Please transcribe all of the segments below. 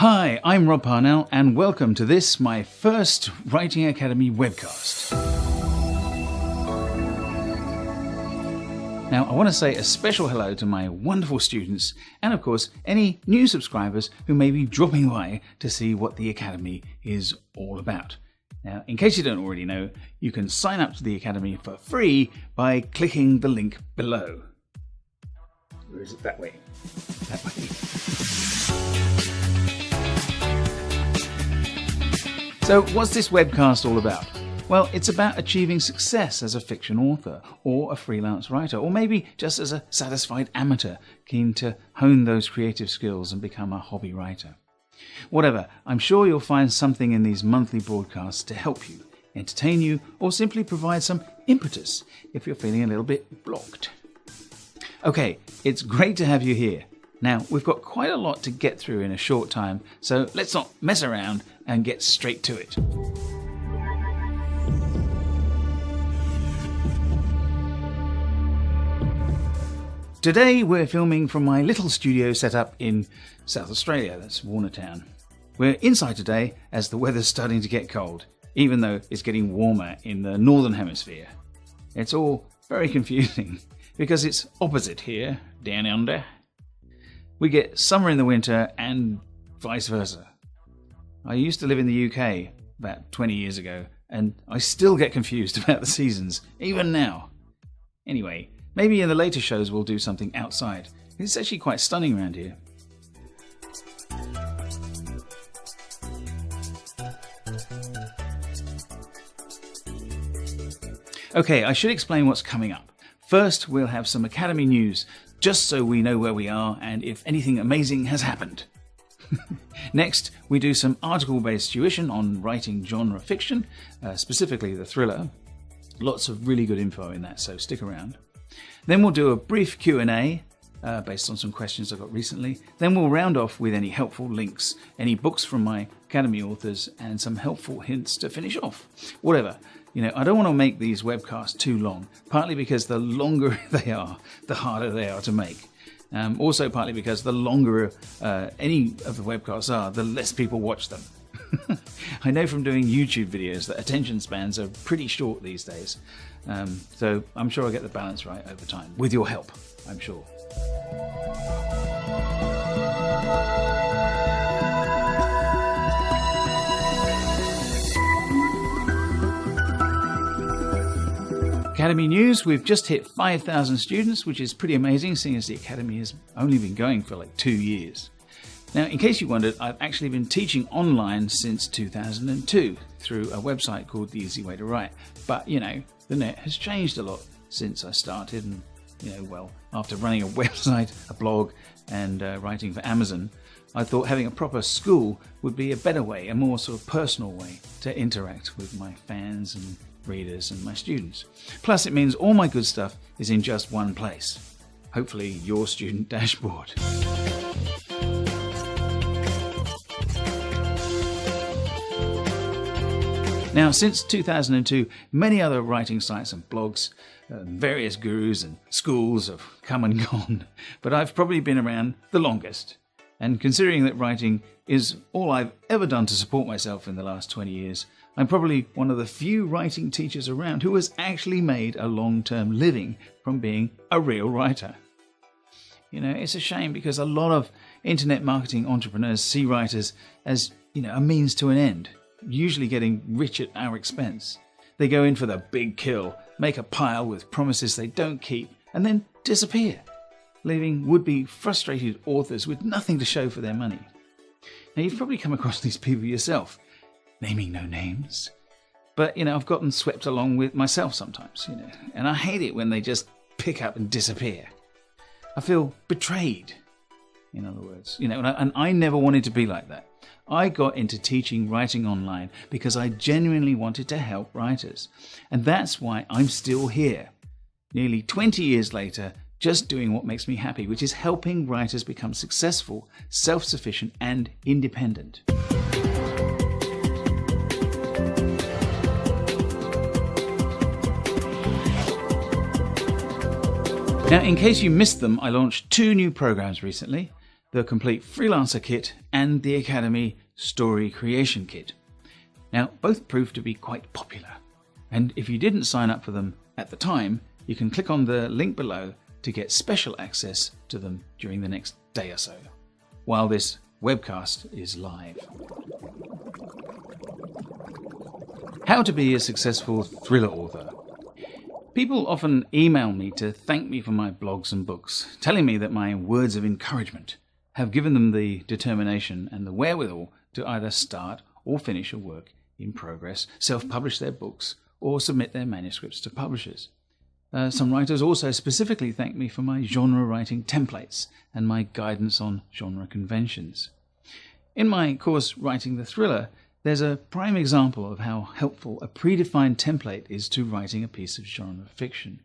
Hi, I'm Rob Parnell, and welcome to this, my first Writing Academy webcast. Now, I want to say a special hello to my wonderful students, and of course, any new subscribers who may be dropping by to see what the Academy is all about. Now, in case you don't already know, you can sign up to the Academy for free by clicking the link below. Or is it that way? That way. So what's this webcast all about? Well, it's about achieving success as a fiction author or a freelance writer, or maybe just as a satisfied amateur keen to hone those creative skills and become a hobby writer. Whatever, I'm sure you'll find something in these monthly broadcasts to help you, entertain you, or simply provide some impetus if you're feeling a little bit blocked. Okay, it's great to have you here. Now, we've got quite a lot to get through in a short time, so let's not mess around and get straight to it. Today we're filming from my little studio set up in South Australia, that's Warnertown. We're inside today as the weather's starting to get cold, even though it's getting warmer in the Northern Hemisphere. It's all very confusing because it's opposite here, down under. We get summer in the winter and vice versa. I used to live in the UK about 20 years ago, and I still get confused about the seasons, even now. Anyway, maybe in the later shows we'll do something outside. It's actually quite stunning around here. Okay, I should explain what's coming up. First, we'll have some Academy news, just so we know where we are and if anything amazing has happened. Next, we do some article-based tuition on writing genre fiction, specifically the thriller. Lots of really good info in that, so stick around. Then we'll do a brief Q&A based on some questions I got recently. Then we'll round off with any helpful links, any books from my Academy authors, and some helpful hints to finish off. Whatever. I don't want to make these webcasts too long, partly because the longer they are, the harder they are to make. Also partly because the longer any of the webcasts are, the less people watch them. I know from doing YouTube videos that attention spans are pretty short these days. So I'm sure I'll get the balance right over time, with your help, I'm sure. Academy news, we've just hit 5,000 students, which is pretty amazing, seeing as the Academy has only been going for like 2 years. Now, in case you wondered, I've actually been teaching online since 2002 through a website called The Easy Way to Write. But, the net has changed a lot since I started, and, after running a website, a blog, and writing for Amazon, I thought having a proper school would be a better way, a more sort of personal way to interact with my fans and readers and my students. Plus, it means all my good stuff is in just one place. Hopefully, your student dashboard. Now, since 2002, many other writing sites and blogs, various gurus and schools have come and gone, but I've probably been around the longest. And considering that writing is all I've ever done to support myself in the last 20 years, I'm probably one of the few writing teachers around who has actually made a long-term living from being a real writer. It's a shame because a lot of internet marketing entrepreneurs see writers as, a means to an end, usually getting rich at our expense. They go in for the big kill, make a pile with promises they don't keep, and then disappear, leaving would-be frustrated authors with nothing to show for their money. Now, you've probably come across these people yourself, naming no names. But, I've gotten swept along with myself sometimes, and I hate it when they just pick up and disappear. I feel betrayed, in other words, and I never wanted to be like that. I got into teaching writing online because I genuinely wanted to help writers. And that's why I'm still here, nearly 20 years later, just doing what makes me happy, which is helping writers become successful, self-sufficient, and independent. Now, in case you missed them, I launched 2 new programs recently. the complete freelancer kit and the Academy story creation kit. Now, both proved to be quite popular, and if you didn't sign up for them at the time, you can click on the link below to get special access to them during the next day or so, while this webcast is live. How to be a successful thriller author. People often email me to thank me for my blogs and books, telling me that my words of encouragement have given them the determination and the wherewithal to either start or finish a work in progress, self-publish their books, or submit their manuscripts to publishers. Some writers also specifically thank me for my genre writing templates and my guidance on genre conventions. In my course, Writing the Thriller, there's a prime example of how helpful a predefined template is to writing a piece of genre fiction.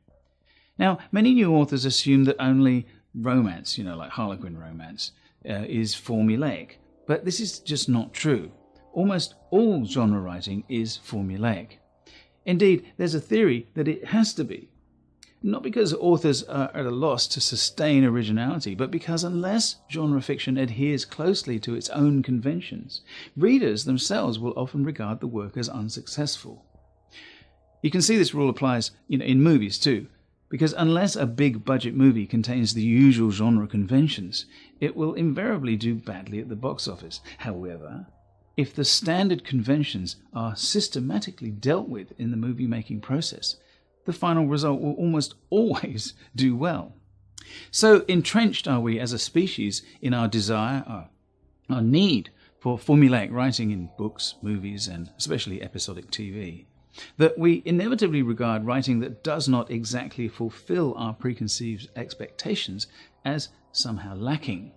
Now, many new authors assume that only romance, like Harlequin romance, is formulaic, but this is just not true. Almost all genre writing is formulaic. Indeed, there's a theory that it has to be. Not because authors are at a loss to sustain originality, but because unless genre fiction adheres closely to its own conventions, readers themselves will often regard the work as unsuccessful. You can see this rule applies in movies too, because unless a big budget movie contains the usual genre conventions, it will invariably do badly at the box office. However, if the standard conventions are systematically dealt with in the movie-making process, the final result will almost always do well. So entrenched are we as a species in our desire, our need for formulaic writing in books, movies, and especially episodic TV, that we inevitably regard writing that does not exactly fulfill our preconceived expectations as somehow lacking.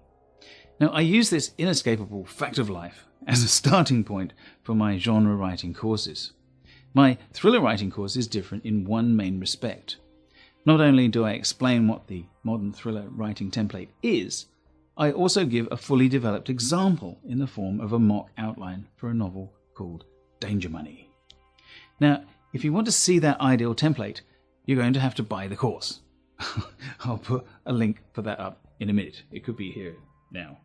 Now, I use this inescapable fact of life as a starting point for my genre writing courses. My thriller writing course is different in one main respect. Not only do I explain what the modern thriller writing template is, I also give a fully developed example in the form of a mock outline for a novel called Danger Money. Now, if you want to see that ideal template, you're going to have to buy the course. I'll put a link for that up in a minute. It could be here now.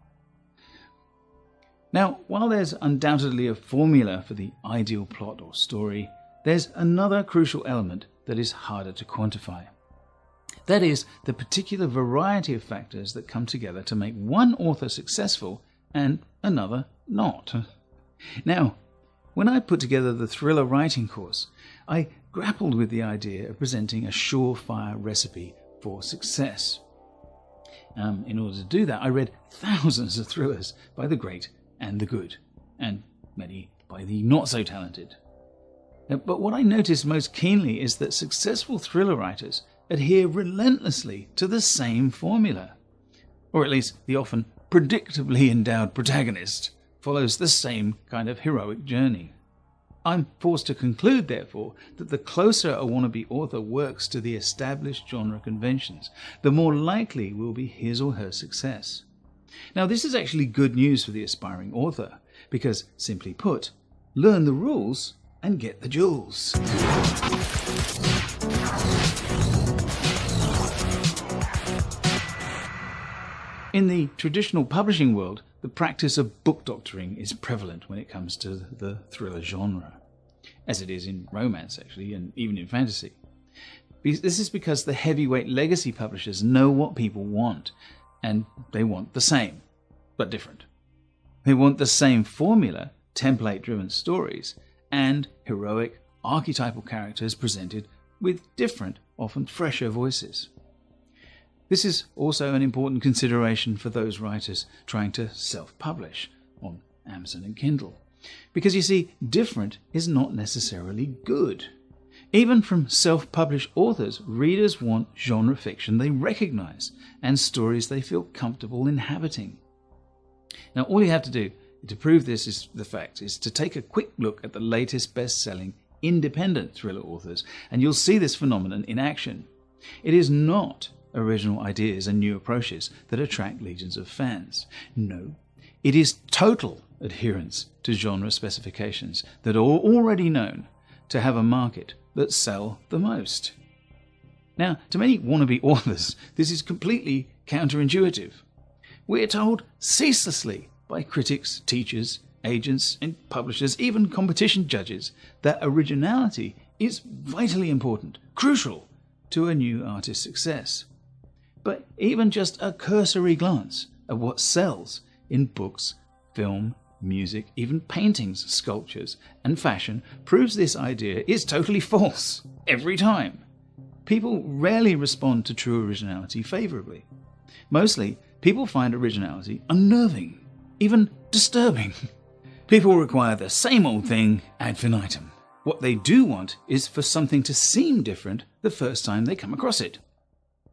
Now, while there's undoubtedly a formula for the ideal plot or story, there's another crucial element that is harder to quantify. That is, the particular variety of factors that come together to make one author successful and another not. Now, when I put together the thriller writing course, I grappled with the idea of presenting a surefire recipe for success. In order to do that, I read thousands of thrillers by the great and the good, and many by the not-so-talented. But what I noticed most keenly is that successful thriller writers adhere relentlessly to the same formula, or at least the often predictably endowed protagonist follows the same kind of heroic journey. I'm forced to conclude, therefore, that the closer a wannabe author works to the established genre conventions, the more likely will be his or her success. Now, this is actually good news for the aspiring author, because, simply put, learn the rules and get the jewels. In the traditional publishing world, the practice of book doctoring is prevalent when it comes to the thriller genre, as it is in romance, actually, and even in fantasy. This is because the heavyweight legacy publishers know what people want, and they want the same, but different. They want the same formula, template-driven stories, and heroic, archetypal characters presented with different, often fresher voices. This is also an important consideration for those writers trying to self-publish on Amazon and Kindle. Because you see, different is not necessarily good. Even from self-published authors, readers want genre fiction they recognize and stories they feel comfortable inhabiting. Now, all you have to do to prove this is to take a quick look at the latest best-selling independent thriller authors, and you'll see this phenomenon in action. It is not original ideas and new approaches that attract legions of fans. No, it is total adherence to genre specifications that are already known to have a market that sell the most. Now, to many wannabe authors, this is completely counterintuitive. We're told ceaselessly by critics, teachers, agents and publishers, even competition judges, that originality is vitally important, crucial to a new artist's success. But even just a cursory glance at what sells in books, film, music, even paintings, sculptures and fashion proves this idea is totally false every time. People rarely respond to true originality favourably. Mostly, people find originality unnerving, even disturbing. People require the same old thing ad infinitum. What they do want is for something to seem different the first time they come across it.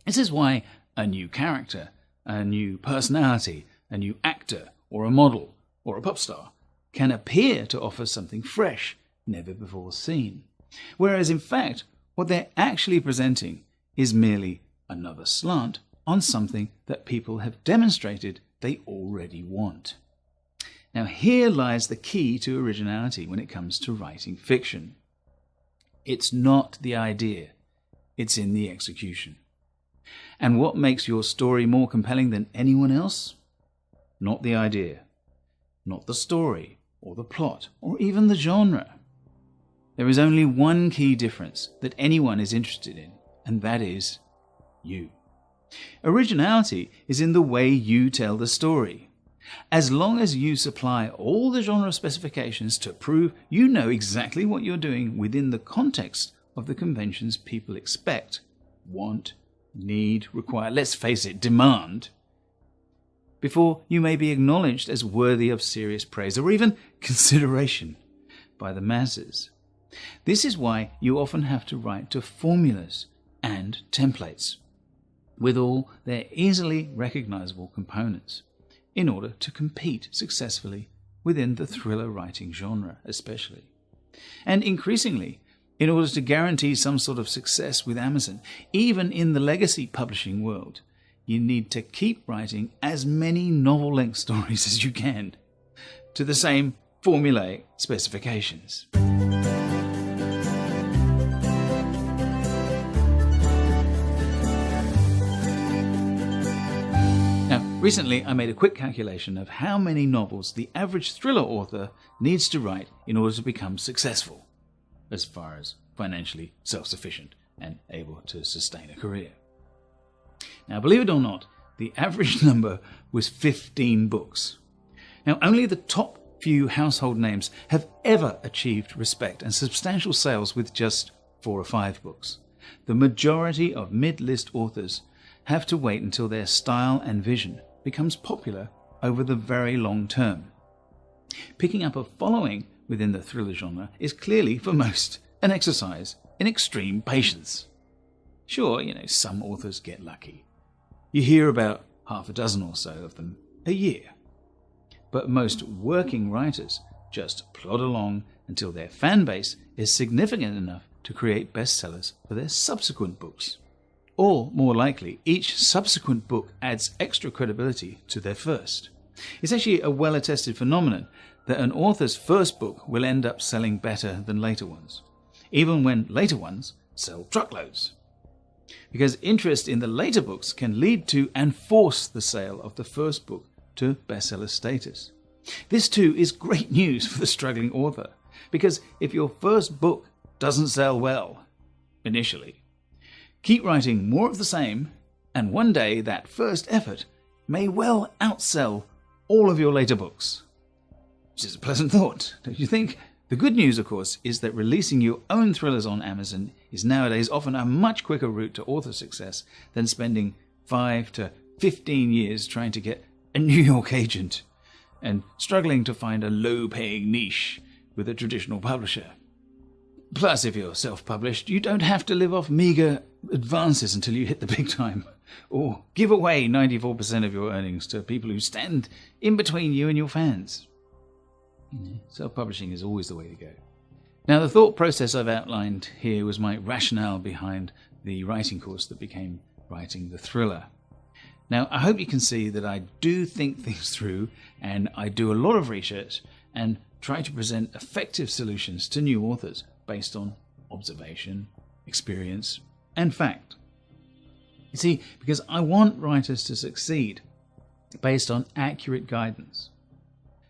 This is why a new character, a new personality, a new actor or a model or a pop star can appear to offer something fresh, never before seen. Whereas in fact, what they're actually presenting is merely another slant on something that people have demonstrated they already want. Now here lies the key to originality when it comes to writing fiction. It's not the idea, it's in the execution. And what makes your story more compelling than anyone else? Not the idea, not the story, or the plot, or even the genre. There is only one key difference that anyone is interested in, and that is you. Originality is in the way you tell the story. As long as you supply all the genre specifications to prove you know exactly what you're doing within the context of the conventions people expect, want, need, require, let's face it, demand, before you may be acknowledged as worthy of serious praise or even consideration by the masses. This is why you often have to write to formulas and templates with all their easily recognizable components in order to compete successfully within the thriller writing genre especially. And increasingly, in order to guarantee some sort of success with Amazon, even in the legacy publishing world, you need to keep writing as many novel-length stories as you can to the same formulaic specifications. Recently, I made a quick calculation of how many novels the average thriller author needs to write in order to become successful, as far as financially self-sufficient and able to sustain a career. Now, believe it or not, the average number was 15 books. Now, only the top few household names have ever achieved respect and substantial sales with just 4 or 5 books. The majority of mid-list authors have to wait until their style and vision becomes popular over the very long term. Picking up a following within the thriller genre is clearly, for most, an exercise in extreme patience. Sure, some authors get lucky. You hear about half a dozen or so of them a year. But most working writers just plod along until their fan base is significant enough to create bestsellers for their subsequent books. Or, more likely, each subsequent book adds extra credibility to their first. It's actually a well-attested phenomenon that an author's first book will end up selling better than later ones, even when later ones sell truckloads. Because interest in the later books can lead to and force the sale of the first book to bestseller status. This too is great news for the struggling author, because if your first book doesn't sell well initially, keep writing more of the same, and one day that first effort may well outsell all of your later books. Which is a pleasant thought, don't you think? The good news, of course, is that releasing your own thrillers on Amazon is nowadays often a much quicker route to author success than spending 5 to 15 years trying to get a New York agent and struggling to find a low-paying niche with a traditional publisher. Plus, if you're self-published, you don't have to live off meagre advances until you hit the big time, or give away 94% of your earnings to people who stand in between you and your fans. Self-publishing is always the way to go. Now, the thought process I've outlined here was my rationale behind the writing course that became Writing the Thriller. Now, I hope you can see that I do think things through, and I do a lot of research and try to present effective solutions to new authors based on observation, experience, and fact. You see, because I want writers to succeed, based on accurate guidance.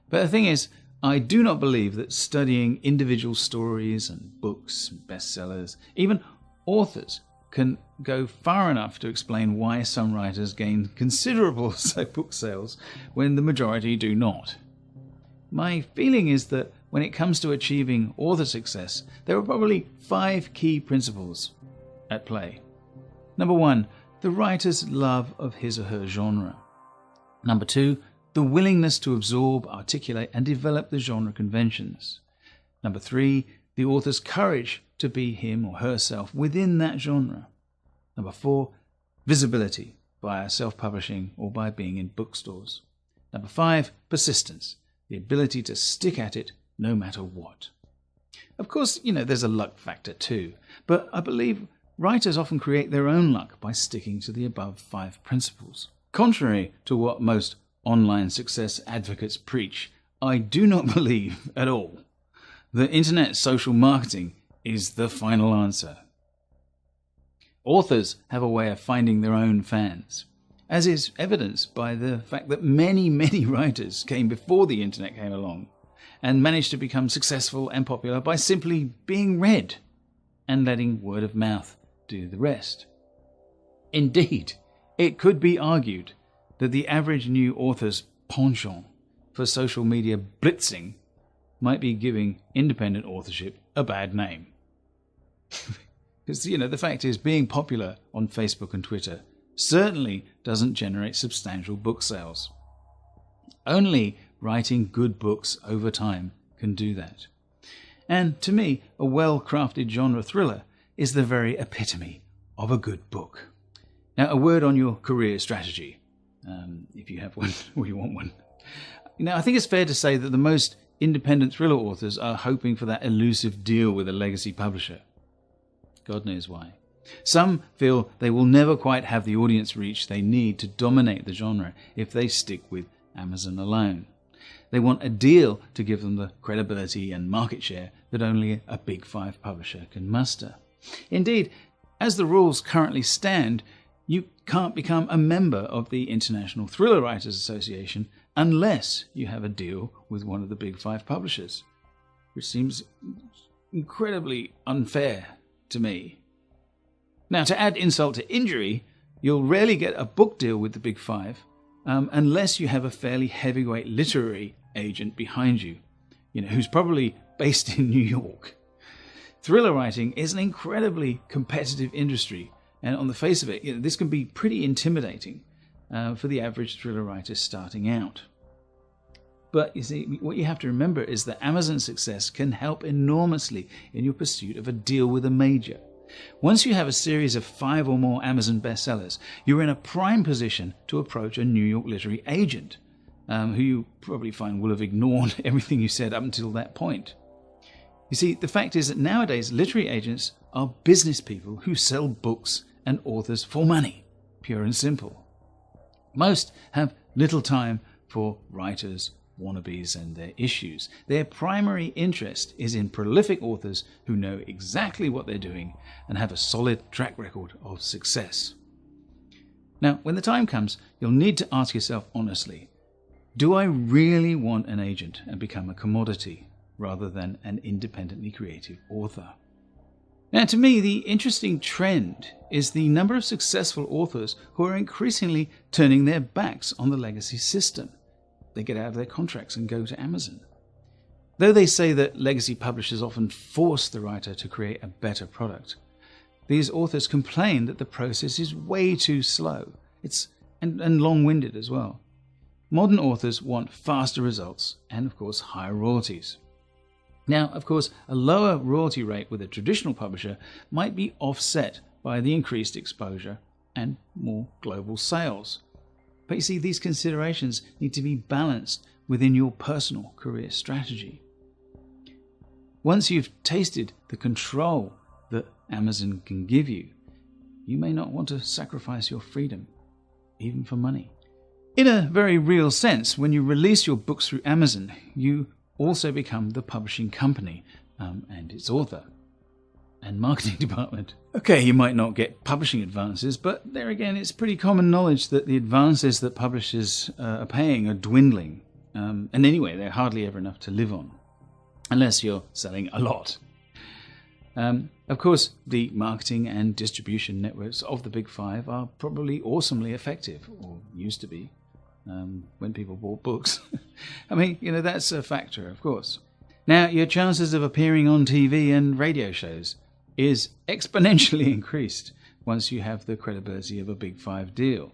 But the thing is, I do not believe that studying individual stories and books and bestsellers, even authors, can go far enough to explain why some writers gain considerable book sales when the majority do not. My feeling is that when it comes to achieving author success, there are probably 5 key principles at play. Number 1, the writer's love of his or her genre. Number 2, the willingness to absorb, articulate, and develop the genre conventions. Number 3, the author's courage to be him or herself within that genre. Number 4, visibility via self-publishing or by being in bookstores. Number 5, persistence, the ability to stick at it no matter what. Of course, there's a luck factor too, but I believe writers often create their own luck by sticking to the above 5 principles. Contrary to what most online success advocates preach, I do not believe at all that internet social marketing is the final answer. Authors have a way of finding their own fans, as is evidenced by the fact that many, many writers came before the internet came along and managed to become successful and popular by simply being read and letting word of mouth do the rest. Indeed, it could be argued that the average new author's penchant for social media blitzing might be giving independent authorship a bad name. Because, the fact is, being popular on Facebook and Twitter certainly doesn't generate substantial book sales. Only writing good books over time can do that. And to me, a well-crafted genre thriller is the very epitome of a good book. Now, a word on your career strategy, if you have one or you want one. Now, I think it's fair to say that the most independent thriller authors are hoping for that elusive deal with a legacy publisher. God knows why. Some feel they will never quite have the audience reach they need to dominate the genre if they stick with Amazon alone. They want a deal to give them the credibility and market share that only a Big 5 publisher can muster. Indeed, as the rules currently stand, you can't become a member of the International Thriller Writers Association unless you have a deal with one of the Big 5 publishers, which seems incredibly unfair to me. Now, to add insult to injury, you'll rarely get a book deal with the Big 5 unless you have a fairly heavyweight literary agent behind you, who's probably based in New York. Thriller writing is an incredibly competitive industry, and on the face of it, this can be pretty intimidating for the average thriller writer starting out. But you see, what you have to remember is that Amazon's success can help enormously in your pursuit of a deal with a major. Once you have a series of 5 or more Amazon bestsellers, you're in a prime position to approach a New York literary agent, who you probably find will have ignored everything you said up until that point. You see, the fact is that nowadays literary agents are business people who sell books and authors for money, pure and simple. Most have little time for writers, wannabes and their issues. Their primary interest is in prolific authors who know exactly what they're doing and have a solid track record of success. Now, when the time comes, you'll need to ask yourself honestly, do I really want an agent and become a commodity rather than an independently creative author? Now, to me, the interesting trend is the number of successful authors who are increasingly turning their backs on the legacy system. They get out of their contracts and go to Amazon. Though they say that legacy publishers often force the writer to create a better product, these authors complain that the process is way too slow. And long-winded as well. Modern authors want faster results and, of course, higher royalties. Now, of course, a lower royalty rate with a traditional publisher might be offset by the increased exposure and more global sales. But you see, these considerations need to be balanced within your personal career strategy. Once you've tasted the control that Amazon can give you, you may not want to sacrifice your freedom, even for money. In a very real sense, when you release your books through Amazon, you also become the publishing company and its author. and marketing department. Okay, you might not get publishing advances, but there again, it's pretty common knowledge that the advances that publishers are paying are dwindling. And anyway, they're hardly ever enough to live on, unless you're selling a lot. Of course, the marketing and distribution networks of the Big Five are probably awesomely effective, or used to be, when people bought books. I mean, that's a factor, of course. Now, your chances of appearing on TV and radio shows is exponentially increased once you have the credibility of a Big Five deal.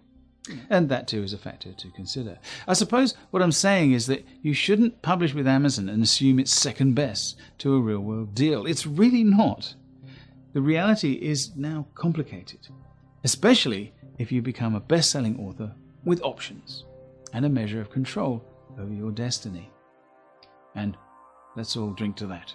And that too is a factor to consider. I suppose what I'm saying is that you shouldn't publish with Amazon and assume it's second best to a real-world deal. It's really not. The reality is now complicated, especially if you become a best-selling author with options and a measure of control over your destiny. And let's all drink to that.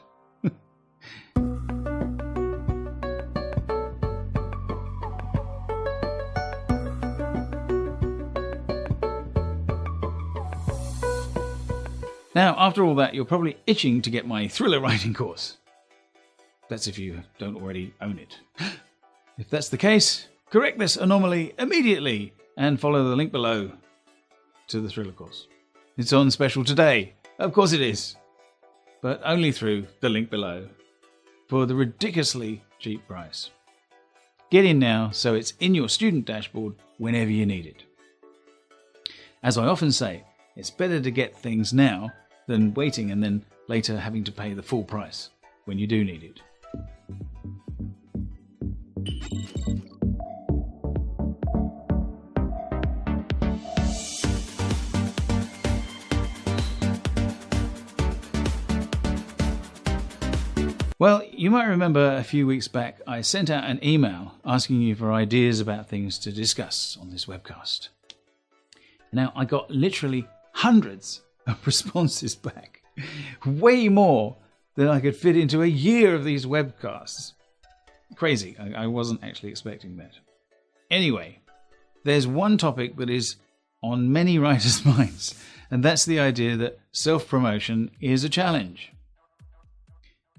Now, after all that, you're probably itching to get my thriller writing course. That's if you don't already own it. If that's the case, correct this anomaly immediately and follow the link below to the thriller course. It's on special today. Of course it is. But only through the link below for the ridiculously cheap price. Get in now so it's in your student dashboard whenever you need it. As I often say, it's better to get things now than waiting and then later having to pay the full price when you do need it. Well, you might remember a few weeks back I sent out an email asking you for ideas about things to discuss on this webcast. Now, I got literally hundreds of responses back. Way more than I could fit into a year of these webcasts. Crazy. I wasn't actually expecting that. Anyway, there's one topic that is on many writers' minds, and that's the idea that self-promotion is a challenge.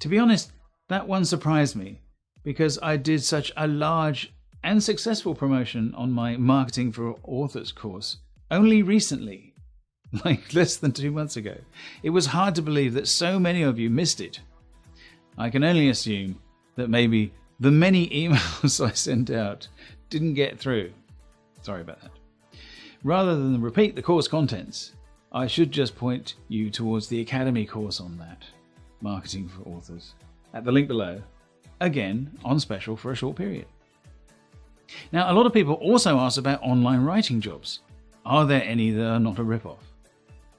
To be honest, that one surprised me because I did such a large and successful promotion on my Marketing for Authors course only recently, like less than 2 months ago. It was hard to believe that so many of you missed it. I can only assume that maybe the many emails I sent out didn't get through. Sorry about that. Rather than repeat the course contents, I should just point you towards the Academy course on that, Marketing for Authors, at the link below, again on special for a short period. Now, a lot of people also ask about online writing jobs. Are there any that are not a rip-off?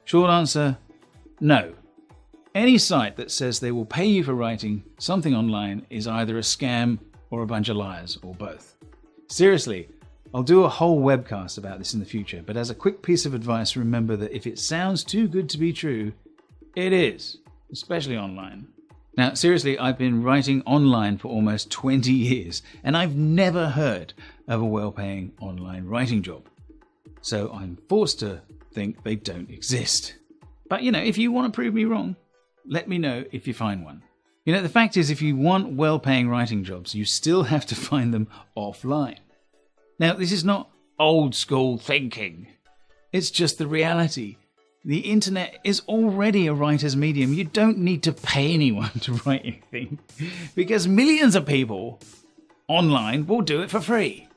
Short answer, no. Any site that says they will pay you for writing something online is either a scam or a bunch of liars, or both. Seriously, I'll do a whole webcast about this in the future, but as a quick piece of advice, remember that if it sounds too good to be true, it is, especially online. Now, seriously, I've been writing online for almost 20 years, and I've never heard of a well-paying online writing job. So I'm forced to think they don't exist. But, if you want to prove me wrong, let me know if you find one. The fact is, if you want well-paying writing jobs, you still have to find them offline. Now, this is not old school thinking. It's just the reality. The internet is already a writer's medium. You don't need to pay anyone to write anything because millions of people online will do it for free.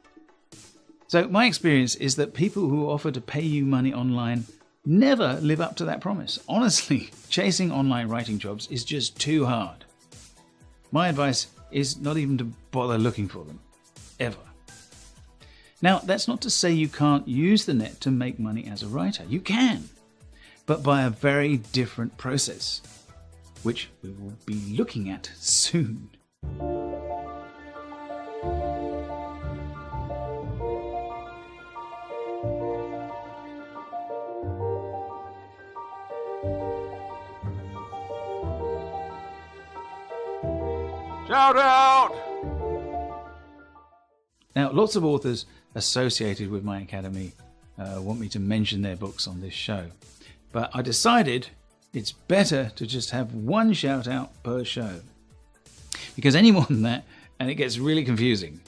So my experience is that people who offer to pay you money online never live up to that promise. Honestly, chasing online writing jobs is just too hard. My advice is not even to bother looking for them, ever. Now, that's not to say you can't use the net to make money as a writer. You can, but by a very different process, which we will be looking at soon. Shout out! Now, lots of authors associated with my academy want me to mention their books on this show. But I decided it's better to just have one shout out per show. because any more than that, and it gets really confusing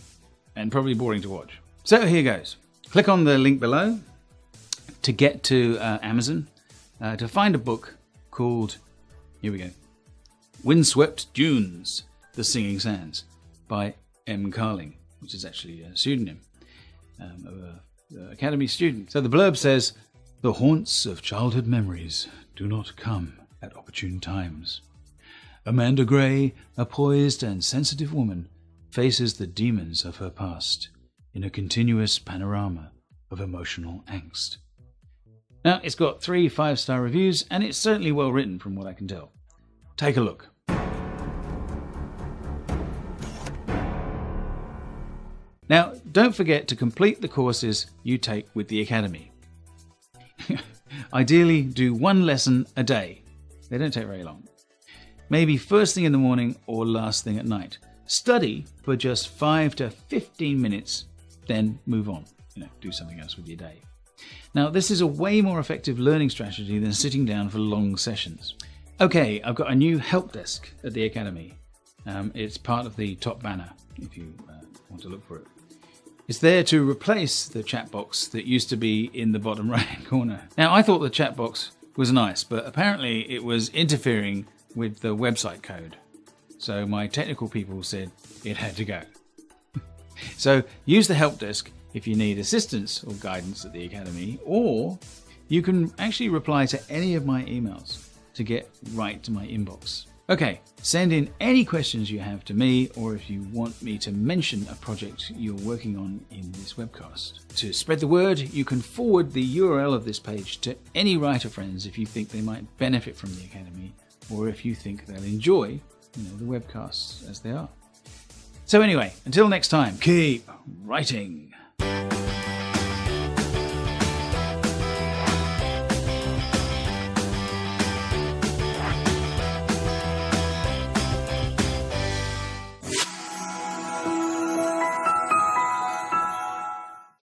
and probably boring to watch. So here goes. Click on the link below to get to Amazon to find a book called, here we go, Windswept Dunes, The Singing Sands by M. Carling, which is actually a pseudonym of an Academy student. So the blurb says, "The haunts of childhood memories do not come at opportune times. Amanda Gray, a poised and sensitive woman, faces the demons of her past in a continuous panorama of emotional angst." Now, it's got 3 5-star reviews, and it's certainly well written from what I can tell. Take a look. Now, don't forget to complete the courses you take with the Academy. Ideally, do 1 lesson a day. They don't take very long. Maybe first thing in the morning or last thing at night. Study for just 5 to 15 minutes, then move on. Do something else with your day. Now, this is a way more effective learning strategy than sitting down for long sessions. Okay, I've got a new help desk at the Academy. It's part of the top banner, if you want to look for it. It's there to replace the chat box that used to be in the bottom right-hand corner. Now, I thought the chat box was nice, but apparently it was interfering with the website code. So my technical people said it had to go. So use the help desk if you need assistance or guidance at the Academy, or you can actually reply to any of my emails to get right to my inbox. Okay, send in any questions you have to me, or if you want me to mention a project you're working on in this webcast. To spread the word, you can forward the URL of this page to any writer friends if you think they might benefit from the Academy, or if you think they'll enjoy the webcasts as they are. So anyway, until next time, keep writing.